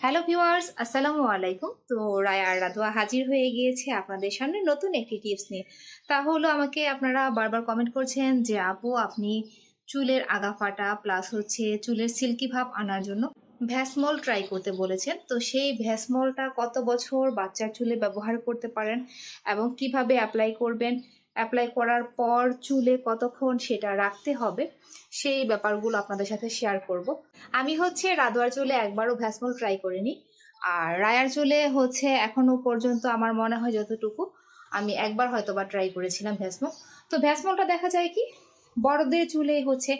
Hello viewers, আসসালামু আলাইকুম। তো রায়া আর রাদোয়া হাজির হয়ে গিয়েছে আপনাদের সামনে নতুন একটি টিপস নিয়ে। তা হলো আমাকে আপনারা বারবার কমেন্ট করছেন যে আপু আপনি চুলের আগা ফাটা প্লাস হচ্ছে চুলের সিল্কি ভাব আনার জন্য ভ্যাসমল ট্রাই করতে বলেছেন। তো সেই ভ্যাসমলটা কত বছর বাচ্চার চুলে ব্যবহার করতে পারেন এবং কিভাবে অ্যাপ্লাই করবেন, অ্যাপ্লাই করার পর চুলে কতক্ষণ সেটা রাখতে হবে, সেই ব্যাপারগুলো আপনাদের সাথে শেয়ার করব। আমি হচ্ছে রাদোয়ার চুলে একবারও ভ্যাসমল ট্রাই করিনি। আর রায়ার চুলে হচ্ছে এখনো পর্যন্ত আমার মনে হয় যতটুকু আমি একবার হয়তোবা ট্রাই করেছিলাম ভ্যাসমল। তো ভ্যাসমলটা দেখা যায় কি বড়দের চুলে হচ্ছে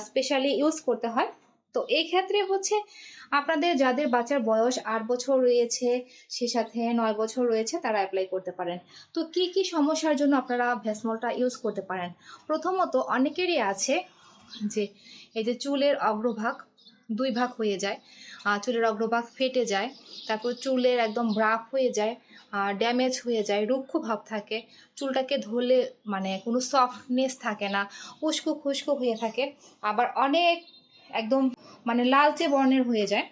স্পেশালি ইউজ করতে হয়। তো এই ক্ষেত্রে হচ্ছে আপনাদের যাদের বাচ্চার বয়স 8 বছর রয়েছে, সে সাথে 9 বছর রয়েছে, তারা অ্যাপ্লাই করতে পারেন। তো কি কি সমস্যার জন্য আপনারা ভ্যাসমলটা ইউজ করতে পারেন? প্রথমত অনেকেরই আছে যে এই যে চুলের অগ্রভাগ 2 ভাগ হয়ে যায়, চুলের অগ্রভাগ ফেটে যায়, তারপর চুলের একদম রাফ হয়ে যায়, ড্যামেজ হয়ে যায়, রুক্ষ ভাব থাকে, চুলটাকে ধরলে মানে কোনো সফটনেস থাকে না, উস্কো খুস্কো হয়ে থাকে, আবার অনেক একদম মানে লালচে বর্ণের হয়ে যায়।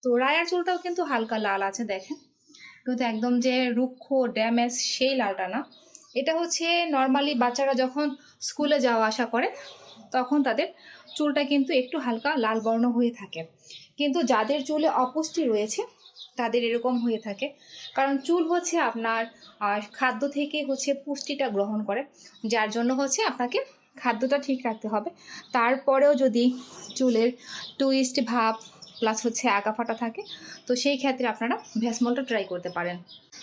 তো রায়ার চুলটাও কিন্তু হালকা লাল আছে দেখেন, কিন্তু একদম যে রুক্ষ ড্যামেজ সেই লালটা না। এটা হচ্ছে নর্মালি বাচ্চারা যখন স্কুলে যাওয়া আসা করে তখন তাদের চুলটা কিন্তু একটু হালকা লাল বর্ণ হয়ে থাকে, কিন্তু যাদের চুলে অপুষ্টি রয়েছে তাদের এরকম হয়ে থাকে। কারণ চুল হচ্ছে আপনার খাদ্য থেকে হচ্ছে পুষ্টিটা গ্রহণ করে, যার জন্য হচ্ছে আপনাকে খাদ্যটা ঠিক রাখতে হবে। তারপরেও যদি চুলের টুইস্ট ভাব প্লাস হচ্ছে আগা ফাটা থাকে, তো সেই ক্ষেত্রে আপনারা ভ্যাসমলটা ট্রাই করতে পারেন।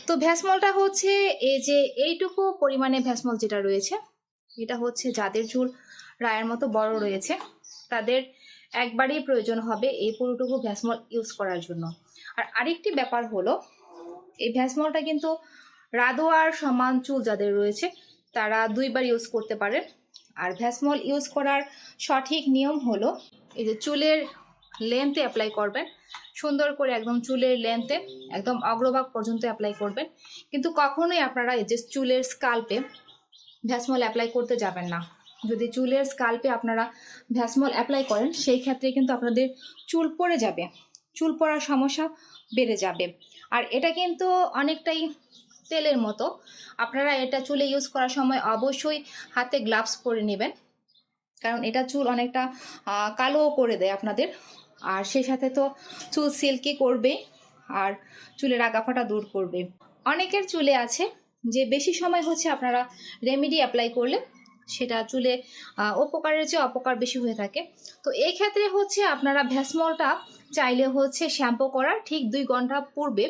তো ভ্যাসমলটা হচ্ছে এই যে এইটুকু পরিমাণে ভ্যাসমল যেটা রয়েছে, এটা হচ্ছে যাদের চুল রায়ের মতো বড় রয়েছে তাদের একবারই প্রয়োজন হবে এই পুরোটুকু ভ্যাসমল ইউজ করার জন্য। আর আরেকটি ব্যাপার হলো এই ভ্যাসমলটা কিন্তু রাদোয়ার সমান চুল যাদের রয়েছে তারা 2বার ইউজ করতে পারেন। আর ভ্যাসমল ইউজ করার সঠিক নিয়ম হলো এই যে চুলের লেন্থে অ্যাপ্লাই করবেন, সুন্দর করে একদম চুলের লেন্থে একদম অগ্রভাগ পর্যন্ত অ্যাপ্লাই করবেন। কিন্তু কখনোই আপনারা এই যে চুলের স্কাল্পে ভ্যাসমল অ্যাপ্লাই করতে যাবেন না। যদি চুলের স্কাল্পে আপনারা ভ্যাসমল অ্যাপ্লাই করেন সেই ক্ষেত্রে কিন্তু আপনাদের চুল পড়ে যাবে, চুল পড়ার সমস্যা বেড়ে যাবে। আর এটা কিন্তু অনেকটাই তেলের মতো, আপনারা এটা চুলে ইউজ করার সময় অবশ্যই হাতে গ্লাভস পরে নেবেন, কারণ এটা চুল অনেকটা কালো করে দেয় আপনাদের। আর সেই সাথে তো চুল সিল্কি করবে আর চুলের আগাফাটা দূর করবে। অনেকের চুলে আছে যে বেশি সময় হচ্ছে আপনারা রেমেডি অ্যাপ্লাই করলে সেটা চুলে উপকারের চেয়ে অপকার বেশি হয়ে থাকে। তো এই ক্ষেত্রে হচ্ছে আপনারা ভ্যাসমলটা চাইলে হচ্ছে শ্যাম্পু করার ঠিক 2 ঘন্টা পূর্বে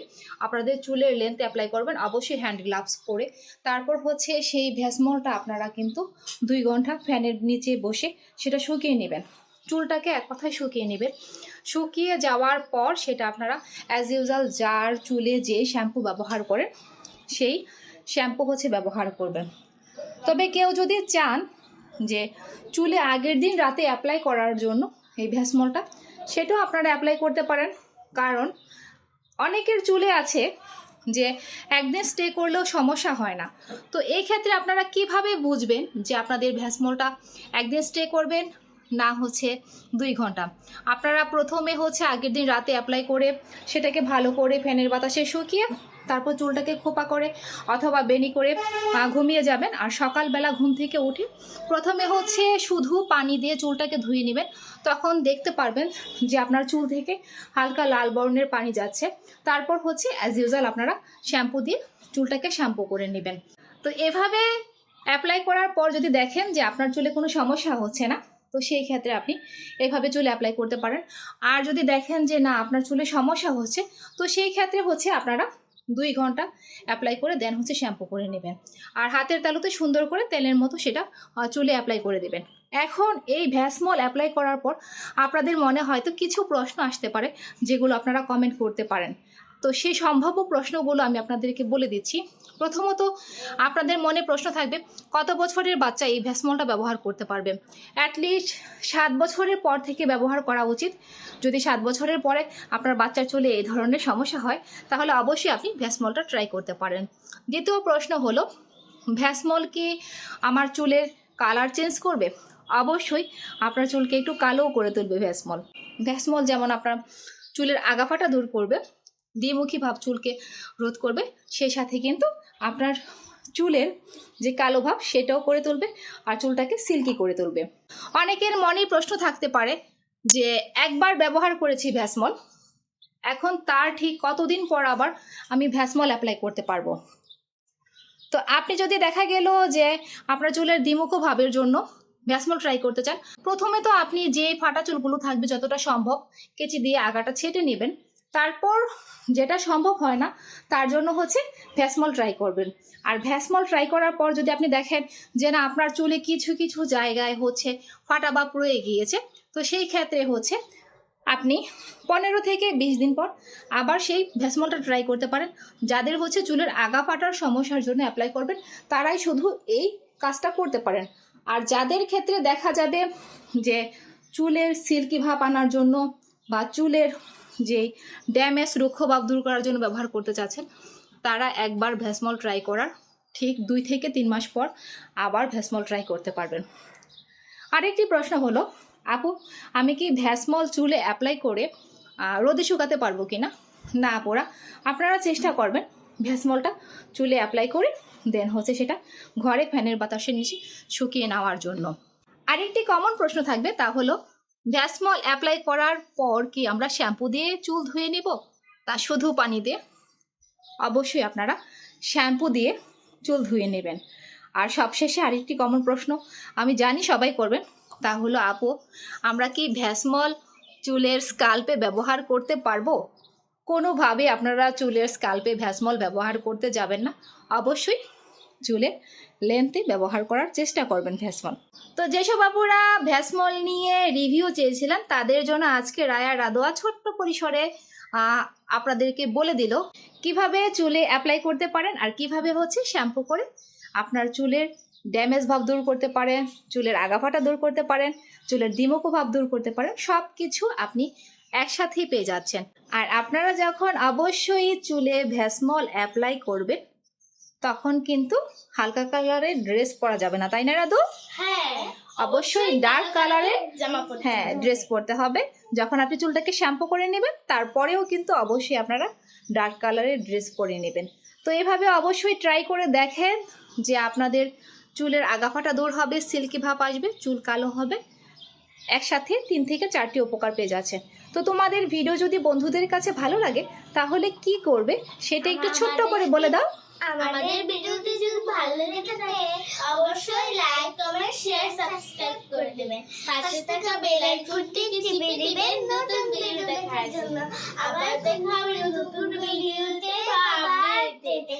আপনাদের চুলের লেন্থ অ্যাপ্লাই করবেন, অবশ্যই হ্যান্ড গ্লাভস পরে। তারপর হচ্ছে সেই ভ্যাসমলটা আপনারা কিন্তু 2 ঘন্টা ফ্যানের নিচে বসে সেটা শুকিয়ে নেবেন, চুলটাকে এক কথায় শুকিয়ে নেবেন। শুকিয়ে যাওয়ার পর সেটা আপনারা অ্যাজ ইউজুয়াল যার চুলে যে শ্যাম্পু ব্যবহার করেন সেই শ্যাম্পু হচ্ছে ব্যবহার করবেন। তবে কেউ যদি চান যে চুলে আগের দিন রাতে অ্যাপ্লাই করার জন্য এই ভ্যাসমলটা, সেটাও আপনারা অ্যাপ্লাই করতে পারেন। কারণ অনেকের চুলে আছে যে একদিন স্টে করলেও সমস্যা হয় না। তো এই ক্ষেত্রে আপনারা কিভাবে বুঝবেন যে আপনাদের ভ্যাসমলটা একদিন স্টে করবেন না হচ্ছে 2 ঘন্টা? আপনারা প্রথমে হচ্ছে আগের দিন রাতে অ্যাপ্লাই করে সেটাকে ভালো করে ফ্যানের বাতাসে শুকিয়ে তারপর চুলটাকে খোপা করে অথবা বেনি করে ঘুমিয়ে যাবেন। আর সকালবেলা ঘুম থেকে উঠে প্রথমে হচ্ছে শুধু পানি দিয়ে চুলটাকে ধুয়ে নেবেন, তখন দেখতে পারবেন যে আপনার চুল থেকে হালকা লাল বর্ণের পানি যাচ্ছে। তারপর হচ্ছে অ্যাজ ইউজুয়াল আপনারা শ্যাম্পু দিয়ে চুলটাকে শ্যাম্পু করে নেবেন। তো এভাবে অ্যাপ্লাই করার পর যদি দেখেন যে আপনার চুলে কোনো সমস্যা হচ্ছে না, তো সেই ক্ষেত্রে আপনি এভাবে চুলে অ্যাপ্লাই করতে পারেন। আর যদি দেখেন যে না আপনার চুলে সমস্যা হচ্ছে, তো সেই ক্ষেত্রে হচ্ছে আপনারা 2 ঘন্টা অ্যাপ্লাই করে দেন হচ্ছে শ্যাম্পু করে নেবেন। আর হাতের তালুতে সুন্দর করে তেলের মতো সেটা চুলে অ্যাপ্লাই করে দেবেন। এখন এই ভ্যাসমল অ্যাপ্লাই করার পর আপনাদের মনে হয়তো কিছু প্রশ্ন আসতে পারে যেগুলো আপনারা কমেন্ট করতে পারেন। তো সেই সম্ভাব্য প্রশ্নগুলো আমি আপনাদেরকে বলে দিচ্ছি। প্রথমত আপনাদের মনে প্রশ্ন থাকবে কত বছরের বাচ্চা এই ভ্যাসমলটা ব্যবহার করতে পারবে? অ্যাটলিস্ট 7 বছরের পর থেকে ব্যবহার করা উচিত। যদি 7 বছরের পরে আপনার বাচ্চার চুলে এই ধরনের সমস্যা হয় তাহলে অবশ্যই আপনি ভ্যাসমলটা ট্রাই করতে পারেন। দ্বিতীয় প্রশ্ন হলো ভ্যাসমল কি আমার চুলের কালার চেঞ্জ করবে? অবশ্যই আপনার চুলকে একটু কালোও করে তুলবে ভ্যাসমল। ভ্যাসমল যেমন আপনার চুলের আগাফাটা দূর করবে, দ্বিমুখী ভাব চুলকে রোধ করবে, সেই সাথে কিন্তু আপনার চুলের যে কালো ভাব সেটাও করে তুলবে আর চুলটাকে সিল্কি করে তুলবে। অনেকের মনেই প্রশ্ন থাকতে পারে যে একবার ব্যবহার করেছি ভ্যাসমল, এখন তার ঠিক কতদিন পর আবার আমি ভ্যাসমল অ্যাপ্লাই করতে পারবো। তো আপনি যদি দেখা গেল যে আপনার চুলের দ্বিমুখ ভাবের জন্য ভ্যাসমল ট্রাই করতে চান, প্রথমে তো আপনি যে ফাটা চুলগুলো থাকবে যতটা সম্ভব কেচি দিয়ে আগাটা ছেটে নেবেন। তারপর যেটা সম্ভব হয় না তার জন্য হচ্ছে ভ্যাসমল ট্রাই করবেন। আর ভ্যাসমল ট্রাই করার পর যদি আপনি দেখেন যে না আপনার চুলে কিছু কিছু জায়গায় হচ্ছে ফাটা বা রয়ে গিয়েছে, তো সেই ক্ষেত্রে হচ্ছে আপনি 15 থেকে 20 দিন পর আবার সেই ভ্যাসমলটা ট্রাই করতে পারেন। যাদের হচ্ছে চুলের আগা ফাটার সমস্যার জন্য অ্যাপ্লাই করবেন তারাই শুধু এই কাজটা করতে পারেন। আর যাদের ক্ষেত্রে দেখা যাবে যে চুলের সিল্কি ভাব আনার জন্য বা চুলের যে ড্যামেজ রুক্ষ ভাব দূর করার জন্য ব্যবহার করতে চাচ্ছেন, তারা একবার ভ্যাসমল ট্রাই করার ঠিক 2 থেকে 3 মাস পর আবার ভ্যাসমল ট্রাই করতে পারবেন। আরেকটি প্রশ্ন হলো, আপু আমি কি ভ্যাসমল চুলে অ্যাপ্লাই করে রোদে শুকাতে পারবো কিনা? না আপুরা, আপনারা চেষ্টা করবেন ভ্যাসমলটা চুলে অ্যাপ্লাই করে দেন হচ্ছে সেটা ঘরে ফ্যানের বাতাসের নিচে শুকিয়ে নেওয়ার জন্য। আরেকটি কমন প্রশ্ন থাকবে, তা হলো ভ্যাসমল অ্যাপ্লাই করার পর কি আমরা শ্যাম্পু দিয়ে চুল ধুয়ে নিব, তা শুধু পানি দিয়ে? অবশ্যই আপনারা শ্যাম্পু দিয়ে চুল ধুয়ে নেবেন। আর সবশেষে আরেকটি কমন প্রশ্ন আমি জানি সবাই করবেন, তা হলো আপু আমরা কি ভ্যাসমল চুলের স্কাল্পে ব্যবহার করতে পারবো? কোনোভাবে আপনারা চুলের স্কাল্পে ভ্যাসমল ব্যবহার করতে যাবেন না, অবশ্যই চুলের লেন্থে ব্যবহার করার চেষ্টা করবেন ভ্যাসমল। তো যেসব আপুরা ভ্যাসমল নিয়ে রিভিউ চেয়েছিলেন তাদের জন্য আজকে রায়া রাদোয়া ছোট্ট পরিসরে আপনাদেরকে বলে দিল কিভাবে চুলে অ্যাপ্লাই করতে পারেন আর কিভাবে হচ্ছে শ্যাম্পু করে আপনার চুলের ড্যামেজ ভাব দূর করতে পারেন, চুলের আগাফাটা দূর করতে পারেন, চুলের দ্বিমুখ ভাব দূর করতে পারেন। সব কিছু আপনি একসাথেই পেয়ে যাচ্ছেন। আর আপনারা যখন অবশ্যই চুলে ভ্যাসমল অ্যাপ্লাই করবেন তখন কিন্তু হালকা কালারের ড্রেস পরা যাবে না, তাই না রাদু? হ্যাঁ, অবশ্যই ডার্ক কালারের জামা পরতে হ্যাঁ হবে। ড্রেস পরতে হবে। যখন আপনি চুলটাকে শ্যাম্পু করে নেবেন তারপরেও কিন্তু অবশ্যই আপনারা ডার্ক কালারের ড্রেস পরে নেবেন। তো এভাবে অবশ্যই ট্রাই করে দেখেন যে আপনাদের চুলের আগাফাটা দূর হবে, সিল্কি ভাব আসবে, চুল কালো হবে, একসাথে 3 থেকে 4টি উপকার পেয়ে যাচ্ছে। তো তোমাদের ভিডিও যদি বন্ধুদের কাছে ভালো লাগে তাহলে কি করবে সেটা একটু ছোট্ট করে বলে দাও। আমাদের ভিডিওটি যদি ভালো লেগে থাকে অবশ্যই লাইক, কমেন্ট, শেয়ার, সাবস্ক্রাইব করে দেবেন। পাশে থাকা বেল আইকনটি টিপে দিবেন নতুন ভিডিও দেখার জন্য। আবার দেখা হবে নতুন ভিডিওতে বা আপডেটে।